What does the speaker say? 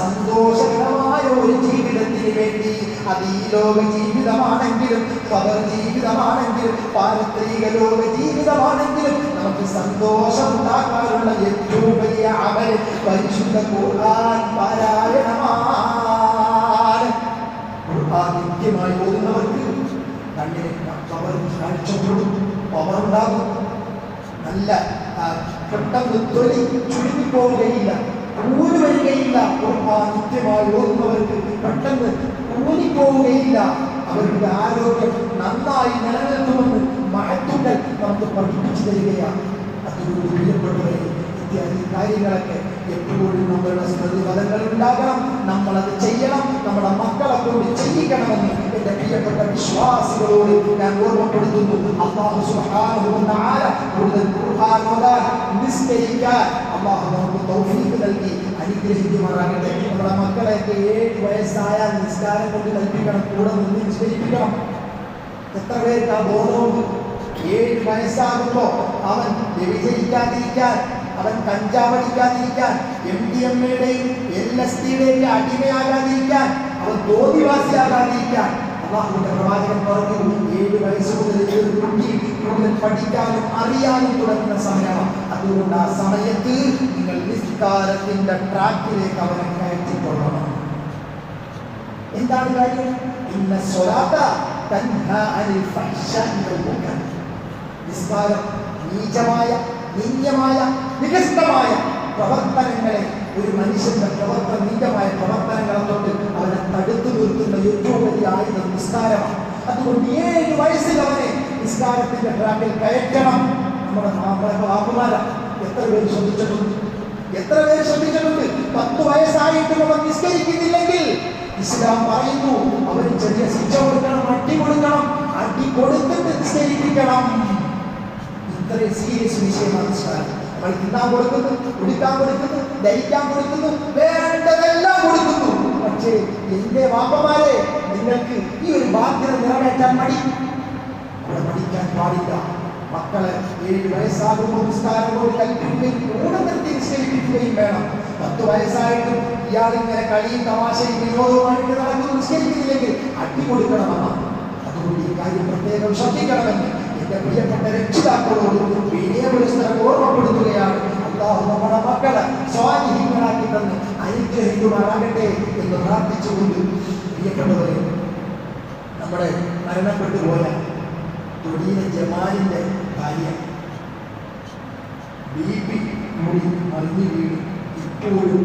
സന്തോഷകരമായ ഒരു ജീവിതത്തിന് വേണ്ടി, അത് ഈ ലോക ജീവിതമാണെങ്കിലും ഖബർ ജീവിതമാണെങ്കിലും പാരത്രിക ലോക ജീവിതമാണെങ്കിലും നമുക്ക് സന്തോഷം ഉണ്ടാക്കാനുള്ള ഏറ്റവും വലിയ അമൽ പരിശുദ്ധ ഖുർആൻ പാരായണമാണ്. ഖുർആൻ നിത്യമായി ഓതുന്നവർക്ക് കണ്ണിന് ഖബർ കാഴ്ചപ്പെടും, പവറുണ്ടാകും, നല്ല പെട്ടെന്ന് തൊലി ചുരുങ്ങിപ്പോവുകയില്ല, ഊര് വരികയില്ല. ഖുർആൻ നിത്യമായി ഓതുന്നവർക്ക് പെട്ടെന്ന് ഊരിപ്പോവുകയില്ല. അവരുടെ ആരോഗ്യം നന്നായി നിലനിൽക്കുമെന്ന് മഹത്തുക്കൾ നമുക്ക് പഠിപ്പിച്ചു തരികയാണ്. അതുകൊണ്ട് പ്രിയപ്പെട്ടവരെ, ഇത്യാദി കാര്യങ്ങളൊക്കെ എപ്പോഴും നമ്മളുടെ സ്മൃതിപഥങ്ങൾ ഉണ്ടാകണം. നമ്മളത് ചെയ്യണം, നമ്മുടെ മക്കളെ കൊണ്ട് ചെയ്യിക്കണമെന്ന് എന്റെ പ്രിയപ്പെട്ട വിശ്വാസികളോട് ഞാൻ ഓർമ്മപ്പെടുത്തുന്നു. അല്ലാഹു സുബ്ഹാനഹു വ തആല കൂടുതൽ ഖുർആൻ ഓതാൻ, നിസ്കരിക്കാൻ അല്ലാഹു നമുക്ക് തൗഫീഖ് നൽകി അനുഗ്രഹിക്കുമാറാകട്ടെ. നമ്മുടെ മക്കളെയൊക്കെ 7 വയസ്സായാൽ നിസ്കാരം കൊണ്ട് കൽപ്പിക്കണം, കൂടെ നിന്ന് നിസ്കരിപ്പിക്കണം. എത്ര പേർക്ക് ആ ബോധമുണ്ട്? 7 വയസ്സാകുമ്പോൾ അവൻ വ്യഭിചരിക്കാതിരിക്കാൻ, അവൻ കഞ്ചാവടിക്കാതിരിക്കാൻ, MDMAയുടെയും LSDയുടെയും അടിമയാകാതിരിക്കാൻ, അവൻ തോന്നിവാസിയാകാതിരിക്കാൻ അല്ലാഹുവിന്റെ പ്രവാചകൻ പറഞ്ഞു, 7 വയസ്സ് മുതൽ ഒരു കുട്ടി കൂടുതൽ പഠിക്കാനും അറിയാനും തുടങ്ങുന്ന സമയമാണ്. അതുകൊണ്ട് ആ സമയത്ത് നിങ്ങൾ നിസ്കാരത്തിന്റെ ട്രാക്കിലേക്ക് അവനെ കയറ്റിക്കൊള്ളണം. എന്താണ് കാര്യം? ഇന്ന സ്വലാത്ത തൻഹാ അനിൽ ഫഹ്ശാഇ വൽ മുൻകർ. നിസ്കാരം നീചമായ, നിന്ദ്യമായ, നികൃഷ്ടമായ പ്രവർത്തനങ്ങളെ, ഒരു മനുഷ്യന്റെ നീചമായ പ്രവർത്തനങ്ങളെ തൊട്ട് അവനെ തടുത്തു നിർത്തുന്ന ഏറ്റവും വലിയ ആയുധം നിസ്കാരമാണ്. അതുകൊണ്ട് 7 വയസ്സിൽ അവനെ നിസ്കാരത്തിന്റെ ട്രാക്കിൽ കയറ്റണം. നമ്മുടെ ബാപ്പുമാര എത്ര പേര് ശ്രദ്ധിച്ചിട്ടുണ്ട്? 10 വയസ്സായിട്ടും അവൻ നിസ്കരിക്കുന്നില്ലെങ്കിൽ ഇസ്ലാം പറയുന്നു അവന് ചെറിയ ശിക്ഷ കൊടുക്കണം, അടി കൊടുക്കണം, അടി കൊടുത്തിട്ട് നിസ്കരിപ്പിക്കണം. ഇത്രയും സീരിയസ് വിഷയമാണ് നിസ്കാരം. നമ്മൾ തിന്നാൻ കൊടുക്കുന്നു, കുടിക്കാൻ കൊടുക്കുന്നു, ധരിക്കാൻ കൊടുക്കുന്നു, വേണ്ടതെല്ലാം കൊടുക്കുന്നു. പക്ഷേ എന്റെ വാപ്പമാരെ, നിങ്ങൾക്ക് ഈ ഒരു ബാധ്യത നിറവേറ്റാൻ പഠിക്കാൻ പാടില്ല. മക്കളെ 7 വയസ്സാകുമ്പോൾ നിസ്കാരം കൊണ്ട് കൽപ്പിക്കുകയും കൂടെ നിർത്തി നിസ്കരിപ്പിക്കുകയും വേണം. 10 വയസ്സായിട്ടും ഇയാളിങ്ങനെ കളിയും തമാശയും വിനോദവുമായിട്ട് നടക്കുന്നു, നിസ്കരിക്കുന്നില്ലെങ്കിൽ അടി കൊടുക്കണമെന്നാണ്. അതുകൊണ്ട് ഈ കാര്യം പ്രത്യേകം ശ്രദ്ധിക്കണമെന്ന് എന്റെ പ്രിയപ്പെട്ട രക്ഷിതാക്കളോട് വിനയപുരസ്സരം ഓർമ്മപ്പെടുത്തുകയാണ്. അല്ലാഹു നമ്മുടെ മക്കളെ സ്വാധീനങ്ങളാക്കി തന്ന് അനുഗ്രഹിക്കുമാറാകട്ടെ എന്ന് പ്രാർത്ഥിച്ചുകൊണ്ട്, പ്രിയപ്പെട്ടവരെ, നമ്മുടെ മരണപ്പെട്ടു പോയ തൊടിയിലെ ജമാലിന്റെ ഭാര്യ BP മുറി മറിഞ്ഞു വീണ് ഇപ്പോഴും